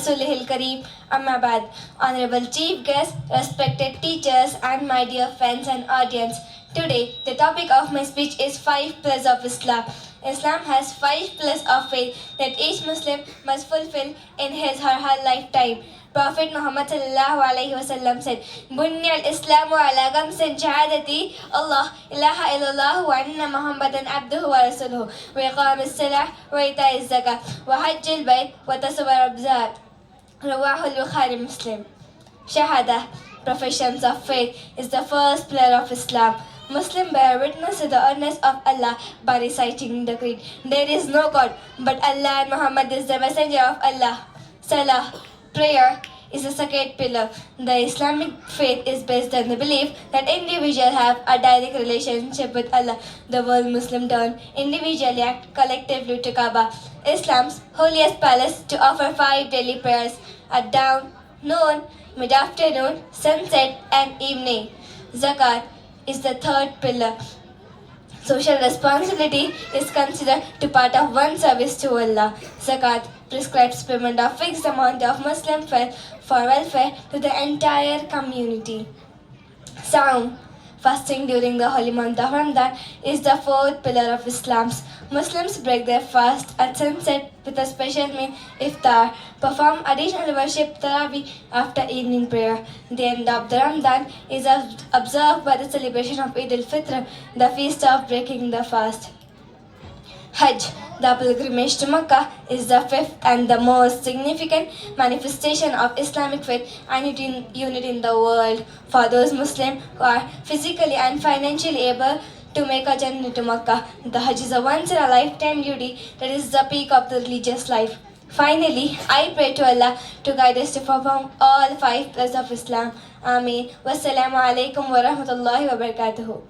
Rasulihil Kareem. Amma Ba'd. Honorable Chief Guest, respected teachers, and my dear friends and audience. Today, the topic of my speech is 5 pillars of Islam. Islam has 5 pillars of faith that each Muslim must fulfill in his or her lifetime. Prophet Muhammad sallallahu alaihi wasallam said, "Bunya al-Islamu ala khamsin shahadati Allah ilaha illallah wa anna Muhammadan abduhu wa rasuluhu wa iqam as-salah wa ita az-zakah wa hajj al-bayt wa tasawwur al-abzar." Rawahu al-Bukhari Muslim. Shahada, professions of faith, is the first pillar of Islam. Muslims bear witness to the oneness of Allah by reciting the creed. There is no God but Allah and Muhammad is the messenger of Allah. Salah, prayer, is a sacred pillar. The Islamic faith is based on the belief that individuals have a direct relationship with Allah. The word Muslim turn individually act collectively to Kaaba, Islam's holiest palace, to offer 5 daily prayers at dawn, noon, mid-afternoon, sunset, and evening. Zakat is the third pillar. Social responsibility is considered to part of one's service to Allah. Zakat prescribes payment of fixed amount of Muslim wealth for welfare to the entire community. Saum, fasting during the holy month of Ramadan, is the fourth pillar of Islam. Muslims break their fast at sunset with a special meal, iftar, perform additional worship tarawih after evening prayer. The end of the Ramadan is observed by the celebration of Eid al-Fitr, the feast of breaking the fast. Hajj, the pilgrimage to Mecca, is the fifth and the most significant manifestation of Islamic faith and unity in the world. For those Muslims who are physically and financially able to make a journey to Mecca, the Hajj is a once-in-a-lifetime duty that is the peak of the religious life. Finally, I pray to Allah to guide us to perform all 5 pillars of Islam. Ameen. Wassalamu alaikum wa rahmatullahi wa barakatuhu.